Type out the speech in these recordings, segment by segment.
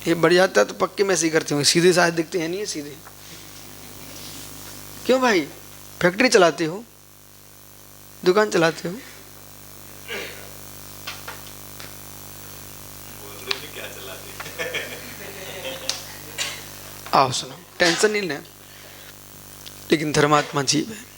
ये बढ़ जाता है तो पक्के में ऐसे ही करते होंगे, सीधे साधे दिखते हैं नहीं, सीधे। क्यों भाई, फैक्ट्री चलाते हो, दुकान चलाते हो? आओ सुनो, टेंशन नहीं लेना, लेकिन धर्मात्मा जीव है।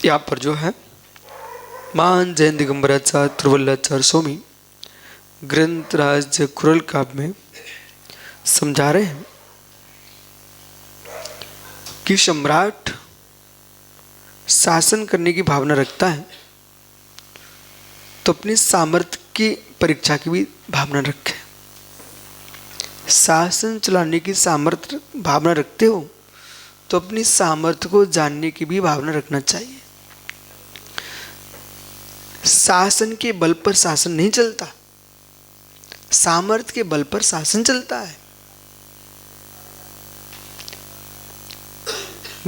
यहाँ पर जो है मान जैन दिगंबराचार्य त्रिवल्लाचार्य स्वामी ग्रंथराज खुरल काव्य में समझा रहे हैं कि सम्राट शासन करने की भावना रखता है तो अपनी सामर्थ्य की परीक्षा की भी भावना रखे। शासन चलाने की सामर्थ्य भावना रखते हो तो अपनी सामर्थ्य को जानने की भी भावना रखना चाहिए। शासन के बल पर शासन नहीं चलता, सामर्थ्य के बल पर शासन चलता है।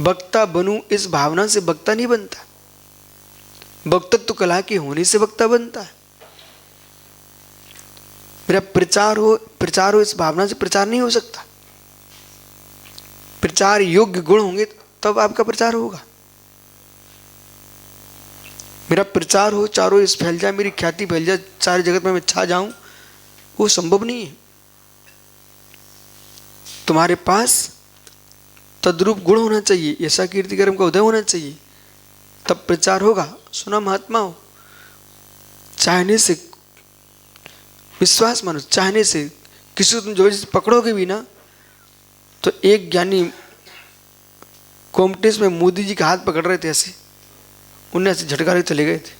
वक्ता बनूं इस भावना से वक्ता नहीं बनता, वक्तत्व कला के होने से वक्ता बनता है। मेरा प्रचार हो इस भावना से प्रचार नहीं हो सकता। प्रचार योग्य गुण होंगे तब आपका प्रचार होगा। मेरा प्रचार हो, चारों इस फैल जाए, मेरी ख्याति फैल जाए, सारे जगत में मैं छा जाऊं, वो संभव नहीं है। तुम्हारे पास तद्रूप गुण होना चाहिए, ऐसा कीर्ति कर्म का उदय होना चाहिए, तब प्रचार होगा। सुना महात्माओं, चाहने से, विश्वास मानो, चाहने से किसी को तुम जो पकड़ोगे भी ना, तो एक ज्ञानी कॉम्पिटिशन में मोदी जी का हाथ पकड़ रहे थे, ऐसे उन्हें ऐसे झटका रहे चले गए थे।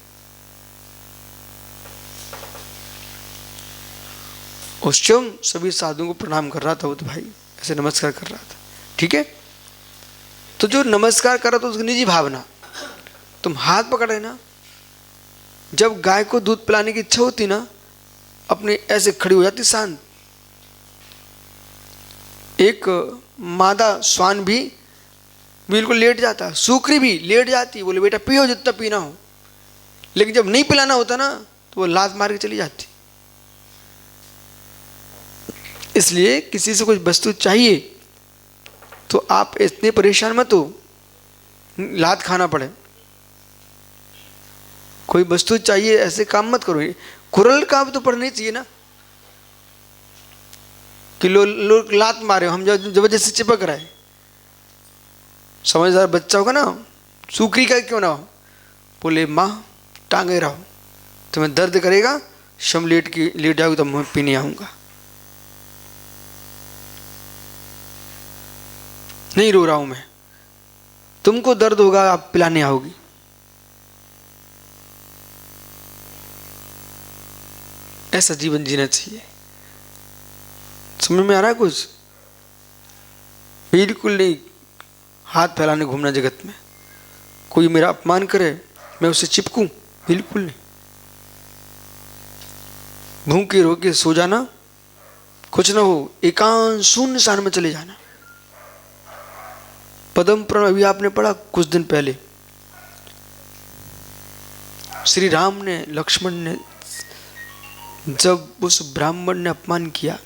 और स्वयं सभी साधुओं को प्रणाम कर रहा था वो, तो भाई ऐसे नमस्कार कर रहा था। ठीक है, तो जो नमस्कार कर रहा था उसकी निजी भावना, तुम हाथ पकड़े ना, जब गाय को दूध पिलाने की इच्छा होती ना, अपने ऐसे खड़ी हो जाती शांत। एक मादा श्वान भी बिल्कुल लेट जाता, सूकरी भी लेट जाती, बोले बेटा पियो जितना पीना हो, लेकिन जब नहीं पिलाना होता ना तो वो लात मार के चली जाती। इसलिए किसी से कुछ वस्तु चाहिए तो आप इतने परेशान मत हो, लात खाना पड़े। कोई वस्तु चाहिए ऐसे काम मत करो। कुरल का तो पढ़ना चाहिए ना, कि लोग लात मारे, हम जबरदस्ती चिपक रहे। समझदार बच्चा होगा ना, सूकरी का क्यों ना हो, बोले माँ टांगे रहो, तुम्हें दर्द करेगा, शम लेट जाओगे तो मैं पीने आऊंगा। नहीं रो रहा हूं मैं, तुमको दर्द होगा, आप पिलाने आओगी। ऐसा जीवन जीना चाहिए। समझ में आ रहा है कुछ? बिल्कुल नहीं हाथ फैलाने घूमना जगत में। कोई मेरा अपमान करे मैं उससे चिपकूं, बिल्कुल नहीं। भूखे रो के सो जाना, कुछ ना हो, एकांत शून्य स्थान में चले जाना। पद्म पुराण अभी आपने पढ़ा कुछ दिन पहले, श्री राम ने, लक्ष्मण ने, जब उस ब्राह्मण ने अपमान किया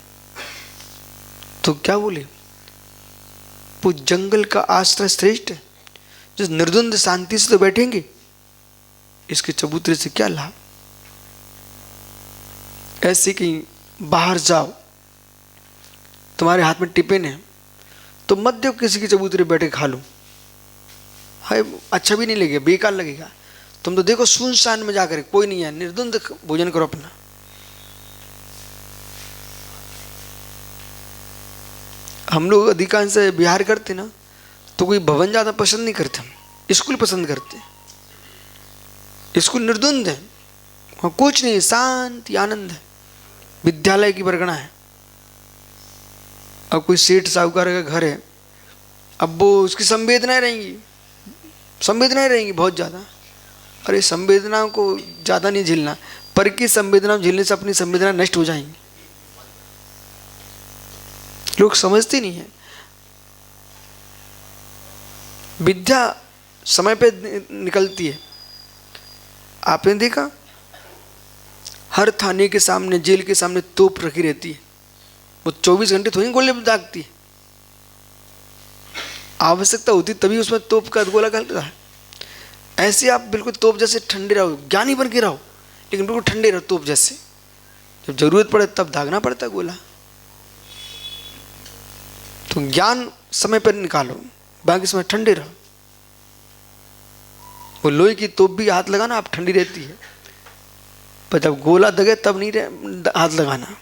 तो क्या बोले, वो जंगल का आश्रय श्रेष्ठ है, जिस निर्द्वंद शांति से तो बैठेंगे, इसके चबूतरे से क्या लाभ। ऐसे कि बाहर जाओ, तुम्हारे हाथ में टिफिन है तो मत दो किसी के चबूतरे बैठे खा लो, हाय अच्छा भी नहीं लगेगा, बेकार लगेगा। तुम तो देखो सुनसान में जाकर कोई नहीं है, निर्द्वंद भोजन करो अपना। हम लोग अधिकांश बिहार करते ना तो कोई भवन ज़्यादा पसंद नहीं करते, हम स्कूल पसंद करते हैं। स्कूल निर्द्वंद है, वहाँ कुछ नहीं, शांति आनंद है, विद्यालय की बरगना है। अब कोई सेठ साहूकार का घर है, अब वो उसकी संवेदनाएं रहेंगी बहुत ज़्यादा। अरे संवेदनाओं को ज़्यादा नहीं झेलना, पर की संवेदनाओं झेलने से अपनी संवेदना नष्ट हो जाएंगी। लोग समझते नहीं है। विद्या समय पे निकलती है। आपने देखा हर थाने के सामने, जेल के सामने तोप रखी रहती है, वो 24 घंटे थोड़ी गोले दागती है। आवश्यकता होती तभी उसमें तोप का गोला डालता है। ऐसे आप बिल्कुल तोप जैसे ठंडे रहो, ज्ञानी बन के रहो, लेकिन बिल्कुल ठंडे रहो तोप जैसे। जब जरूरत पड़े तब दागना पड़ता है गोला। तो ज्ञान समय पर निकालो, बाकी समय ठंडे रहो। वो लोहे की तोप भी हाथ लगाना आप ठंडी रहती है, पर जब गोला दगे तब नहीं हाथ लगाना।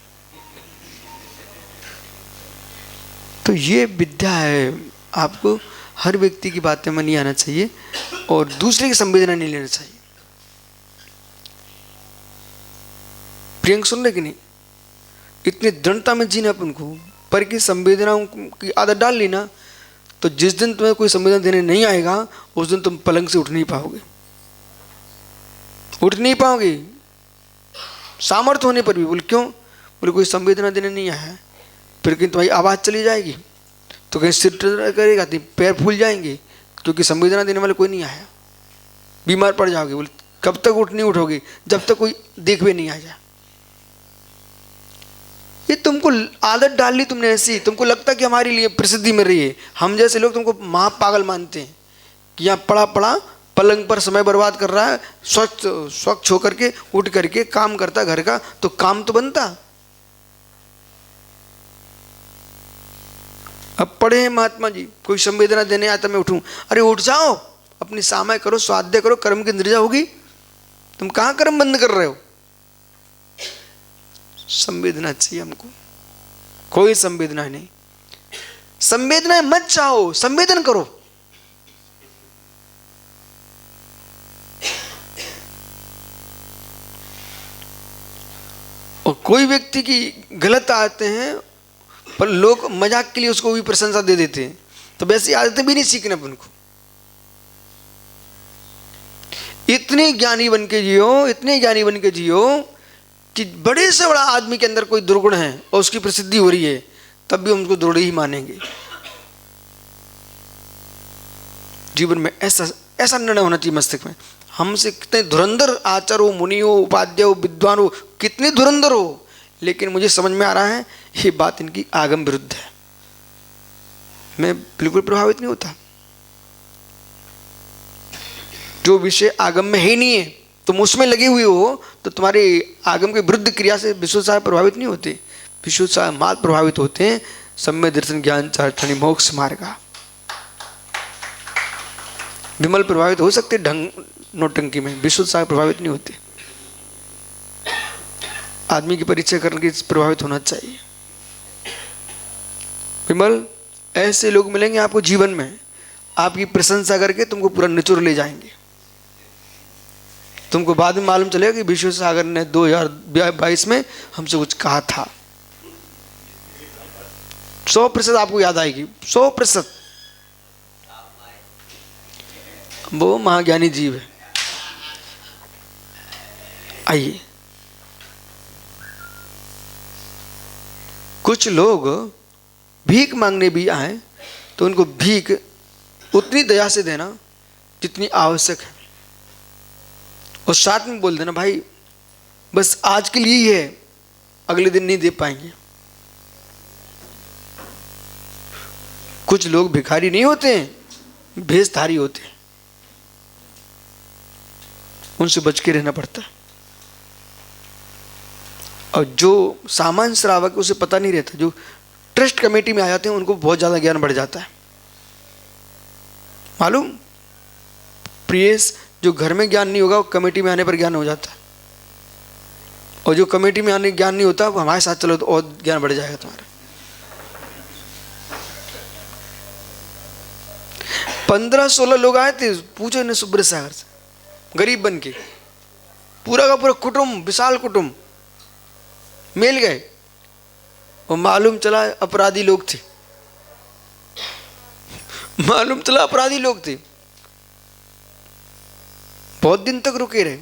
तो ये विद्या है। आपको हर व्यक्ति की बातें में नहीं आना चाहिए और दूसरे की संवेदना नहीं लेना चाहिए। प्रियंक सुन रहे कि नहीं? इतनी दृढ़ता में जीना अपन को, पर की संवेदनाओं की आदत डाल ली ना, तो जिस दिन तुम्हें कोई संवेदना देने नहीं आएगा उस दिन तुम पलंग से उठ नहीं पाओगे, उठ नहीं पाओगे। सामर्थ्य होने पर भी। बोले क्यों? बोले कोई संवेदना देने नहीं आया है। फिर कहीं तुम्हारी आवाज़ चली जाएगी, तो कहीं सिर करेगा, तो पैर फूल जाएंगे, क्योंकि संवेदना देने वाले कोई नहीं आया। बीमार पड़ जाओगे। बोले कब तक उठ नहीं उठोगे? जब तक कोई देखवे नहीं आ जाए। ये तुमको आदत डाल ली तुमने ऐसी, तुमको लगता कि हमारे लिए प्रसिद्धि मिल रही है। हम जैसे लोग तुमको महा पागल मानते हैं कि यहाँ पड़ा पड़ा पलंग पर समय बर्बाद कर रहा है, स्वच्छ होकर के उठ करके काम करता घर का, तो काम तो बनता। अब पढ़े हैं महात्मा जी, कोई संवेदना देने आता मैं उठूं, अरे उठ जाओ, अपनी सामय करो, स्वाध्याय करो, कर्म की निर्जा होगी। तुम कहां कर्म बंद कर रहे हो? संवेदना चाहिए हमको, कोई संवेदना नहीं। संवेदना मत चाहो, संवेदन करो। और कोई व्यक्ति की गलत आते हैं पर लोग मजाक के लिए उसको भी प्रशंसा दे देते हैं, तो वैसी आदतें भी नहीं सीखने अपन को। इतने ज्ञानी बन के जियो, इतने ज्ञानी बन के जियो कि बड़े से बड़ा आदमी के अंदर कोई दुर्गुण है और उसकी प्रसिद्धि हो रही है, तब भी हम उसको दुर्गुण ही मानेंगे। जीवन में ऐसा निर्णय होना चाहिए मस्तिष्क में। हमसे कितने धुरंधर आचार्य हो, मुनि हो, उपाध्याय हो, विद्वान हो, कितने धुरंधर हो, लेकिन मुझे समझ में आ रहा है ये बात इनकी आगम विरुद्ध है, मैं बिल्कुल प्रभावित नहीं होता। जो विषय आगम में है नहीं है, तुम उसमें लगे हुए हो, तो तुम्हारे आगम के विरुद्ध क्रिया से विश्वसाय प्रभावित नहीं होते। विश्वसाय मात्र प्रभावित होते हैं सम्यक दर्शन ज्ञान चारित्राणि मोक्ष मार्गा। विमल प्रभावित हो सकते ढंग नोटंकी में, विश्वसाय प्रभावित नहीं होते। आदमी की परिचय करने के प्रभावित होना चाहिए। विमल ऐसे लोग मिलेंगे आपको जीवन में, आपकी प्रशंसा करके तुमको पूरा निचोड़ ले जाएंगे। तुमको बाद में मालूम चलेगा कि विश्व सागर ने 2022 में हमसे कुछ कहा था। 100% आपको याद आएगी, 100%। वो महाज्ञानी जीव है। आइए, कुछ लोग भीख मांगने भी आए तो उनको भीख उतनी दया से देना जितनी आवश्यक है, और साथ में बोल देना भाई बस आज के लिए ही है, अगले दिन नहीं दे पाएंगे। कुछ लोग भिखारी नहीं होते हैं, भेषधारी होते हैं, उनसे बच के रहना पड़ता है। और जो सामान्य श्रावक उसे पता नहीं रहता, जो ट्रस्ट कमेटी में आ जाते हैं उनको बहुत ज़्यादा ज्ञान बढ़ जाता है। मालूम, प्रियस जो घर में ज्ञान नहीं होगा वो कमेटी में आने पर ज्ञान हो जाता है, और जो कमेटी में आने ज्ञान नहीं होता वो हमारे साथ चलो तो और ज्ञान बढ़ जाएगा तुम्हारा। 15-16 लोग आए थे, पूछो इन्हें सुब्रत सागर से, गरीब बन के, पूरा का पूरा कुटुंब, विशाल कुटुंब मिल गए, और मालूम चला अपराधी लोग थे, मालूम चला अपराधी लोग थे। बहुत दिन तक रुके रहे,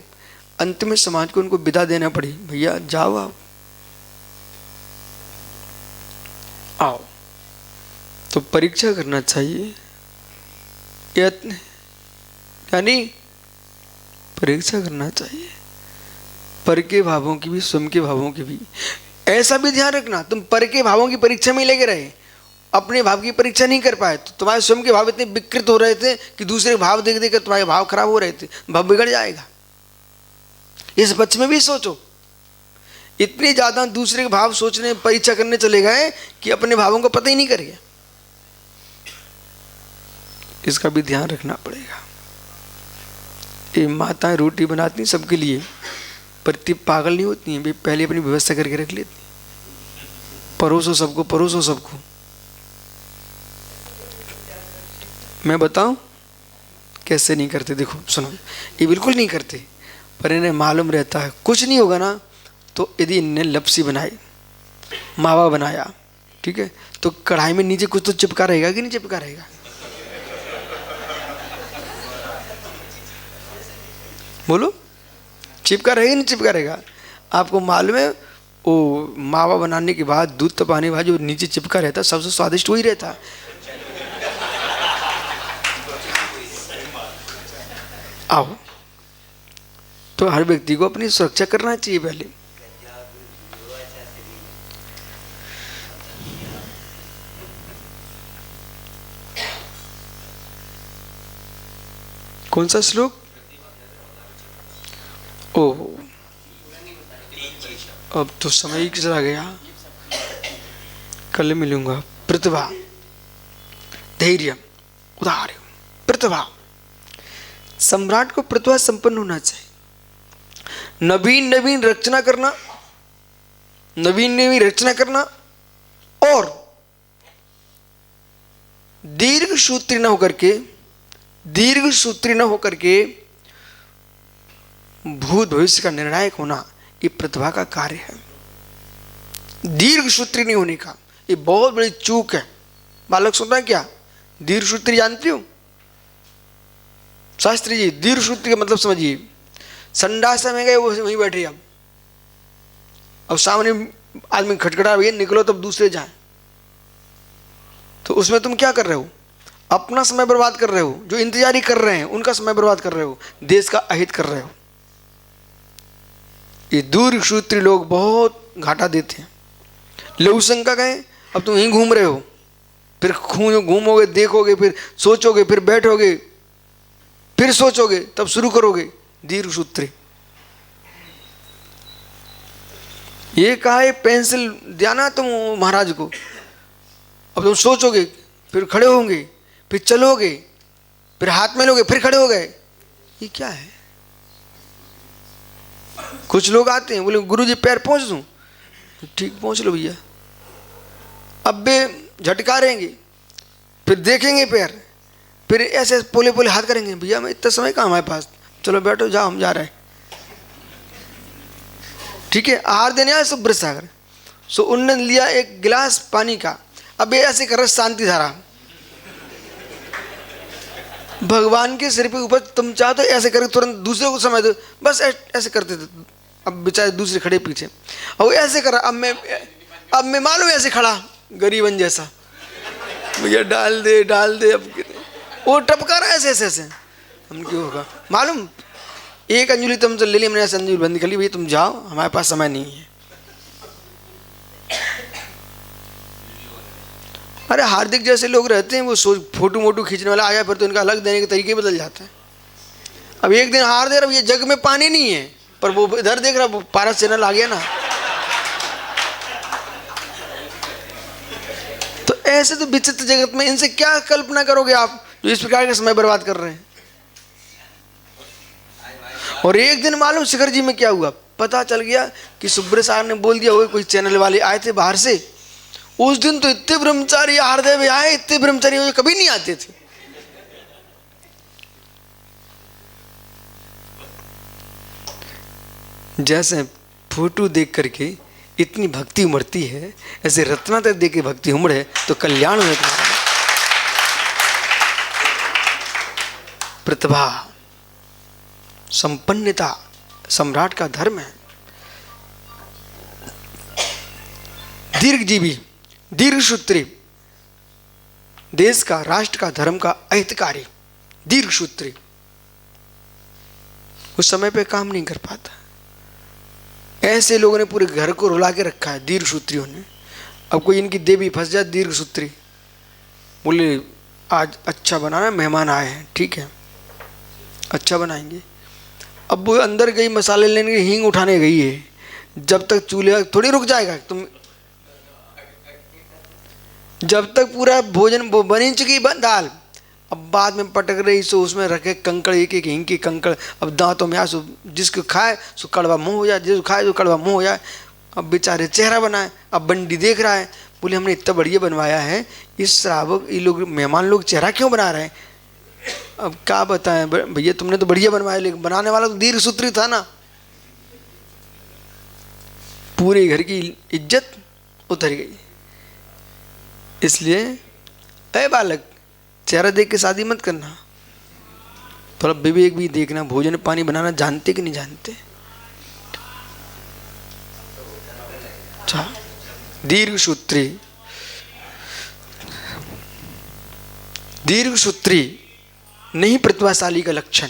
अंत में समाज को उनको विदा देना पड़ी, भैया जाओ आओ आओ। तो परीक्षा करना चाहिए, यत्न यानी परीक्षा करना चाहिए, पर के भावों की भी, स्वयं के भावों की भी। ऐसा भी ध्यान रखना, तुम पर के भावों की परीक्षा में लगे रहे, अपने भाव की परीक्षा नहीं कर पाए, तो तुम्हारे स्वयं के भाव इतने विकृत हो रहे थे कि दूसरे भाव देख देख कर तुम्हारे भाव खराब हो रहे थे, भाव बिगड़ जाएगा। इस पक्ष में भी सोचो, इतनी ज्यादा दूसरे के भाव सोचने, परीक्षा करने चले गए कि अपने भावों को पता ही नहीं करेगा। इसका भी ध्यान रखना पड़ेगा। ये माताएं रोटी बनाती सबके लिए, पर इतनी पागल नहीं होती हैं, वे पहले अपनी व्यवस्था करके रख लेती, परोसो सबको, परोसो सबको। मैं बताऊं कैसे नहीं करते, देखो सुनो, ये बिल्कुल नहीं करते, पर इन्हें मालूम रहता है कुछ नहीं होगा ना, तो यदि इनने लपसी बनाई, मावा बनाया, ठीक है, तो कढ़ाई में नीचे कुछ तो चिपका रहेगा कि नहीं चिपका रहेगा? बोलो, चिपका रहेगा नहीं चिपका रहेगा? आपको मालूम है वो मावा बनाने के बाद दूध तपाने के बाद जो नीचे चिपका रहता है सबसे स्वादिष्ट वही रहता है। आओ, तो हर व्यक्ति को अपनी सुरक्षा करना चाहिए पहले। कौन सा श्लोक? ओह, अब तो समय ही चला गया, कल मिलूंगा। प्रतिभा, धैर्य, उदार, प्रतिभा। सम्राट को प्रतिभा संपन्न होना चाहिए। नवीन नवीन रचना करना, नवीन नवीन रचना करना, और दीर्घ सूत्री न होकर के, दीर्घ सूत्री न होकर के भूत भविष्य का निर्णायक होना, ये प्रतिभा का कार्य है। दीर्घ सूत्री नहीं होने का ये बहुत बड़ी चूक है। बालक सुनना क्या? दीर्घ सूत्री जानती हो शास्त्री जी? दीर्घ सूत्री का मतलब समझिए, संडास में गए वो वहीं बैठे, अब सामने आदमी खटखटा भैया निकलो तब दूसरे जाए, तो उसमें तुम क्या कर रहे हो? अपना समय बर्बाद कर रहे हो, जो इंतजारी कर रहे हैं उनका समय बर्बाद कर रहे हो, देश का अहित कर रहे हो। ये दीर्घ सूत्री लोग बहुत घाटा देते हैं। लघु शंका गए, अब तुम यहीं घूम रहे हो, फिर घूमोगे, देखोगे, फिर सोचोगे, फिर बैठोगे, फिर सोचोगे, तब शुरू करोगे। दीर्घ सूत्री ये कहा है पेंसिल दिया तुम महाराज को, अब तुम सोचोगे, फिर खड़े होंगे, फिर चलोगे, फिर हाथ में लोगे, फिर खड़े हो गए। ये क्या है? कुछ लोग आते हैं बोले गुरुजी पैर पहुंच दूं, ठीक पहुंच लो भैया, अब वे झटका रहेंगे, फिर देखेंगे पैर, फिर ऐसे पोले पोले हाथ करेंगे, भैया मैं इतना समय कहाँ हमारे पास, चलो बैठो जाओ हम जा रहे हैं। ठीक है, आहार देने आए शुभ्र सागर, सो उनने लिया एक गिलास पानी का, अब ये ऐसे कर रहे शांति धारा, भगवान के सिर पे ऊपर, तुम चाहो तो ऐसे करके तुरंत दूसरे को समय दो, बस ऐसे करते थे। अब बेचारे दूसरे खड़े पीछे, और ऐसे करा, अब मैं मालूम ऐसे खड़ा गरीबन जैसा, भैया डाल दे डाल दे, अब वो टपका रहा है ऐसे ऐसे ऐसे, हम क्यों होगा मालूम? एक अंजलि तुमसे ले ली, मैंने ऐसे अंजलि बंद कर ली, भैया तुम जाओ हमारे पास समय नहीं है। अरे हार्दिक जैसे लोग रहते हैं, वो फोटो मोटू खींचने वाला आया, फिर तो इनका अलग देने के तरीके बदल जाता है। अब एक दिन हार दे रहा, ये जग में पानी नहीं है, पर वो इधर देख रहा, पारस चैनल आ गया ना। तो ऐसे तो विचित्र जगत में इनसे क्या कल्पना करोगे आप, जो इस प्रकार का समय बर्बाद कर रहे हैं। और एक दिन मालूम शिखर जी में क्या हुआ, पता चल गया कि सुब्रत साहब ने बोल दिया, कोई चैनल वाले आए थे बाहर से, उस दिन तो इतने ब्रह्मचारी हार्देव आए, इतने ब्रह्मचारी कभी नहीं आते थे। जैसे फोटो देख करके इतनी भक्ति उमड़ती है, ऐसे रत्नातर देख के भक्ति उमड़े तो कल्याण हो जाता है। प्रतिभा, संपन्नता सम्राट का धर्म है। दीर्घजीवी, दीर्घसूत्री, देश का, राष्ट्र का, धर्म का अहितकारी, दीर्घसूत्री। उस समय पे काम नहीं कर पाता। ऐसे लोगों ने पूरे घर को रुला के रखा है दीर्घ सूत्रियों ने। अब कोई इनकी देवी फंस जाए दीर्घ सूत्री, बोले आज अच्छा बनाना, मेहमान आए हैं, ठीक है अच्छा बनाएंगे। अब वो अंदर गई मसाले लेने के, हींग उठाने गई है, जब तक चूल्हे थोड़ी रुक जाएगा तुम, जब तक पूरा भोजन बन ही चुकी दाल, अब बाद में पटक रही सो उसमें रखे कंकड़, एक एक हींग के कंकड़, अब दांतों में आंसू, जिसको खाए सो कड़वा मुंह हो जाए, जिसको खाए तो कड़वा मुंह हो जाए। अब बेचारे चेहरा बनाए, अब बंडी देख रहा है, बोले हमने इतना बढ़िया बनवाया है, इस श्रावक ये लोग मेहमान लोग चेहरा क्यों बना रहे हैं। अब क्या बताएं भैया, तुमने तो बढ़िया बनवाया, लेकिन बनाने वाला तो दीर्घ सूत्री था ना। पूरे घर की इज्जत उतर गई। इसलिए अरे बालक, चेहरा देख के शादी मत करना, थोड़ा विवेक भी देखना, भोजन पानी बनाना जानते कि नहीं जानते। अच्छा, दीर्घ सूत्री, दीर्घ सूत्री नहीं प्रतिभाशाली का लक्षण।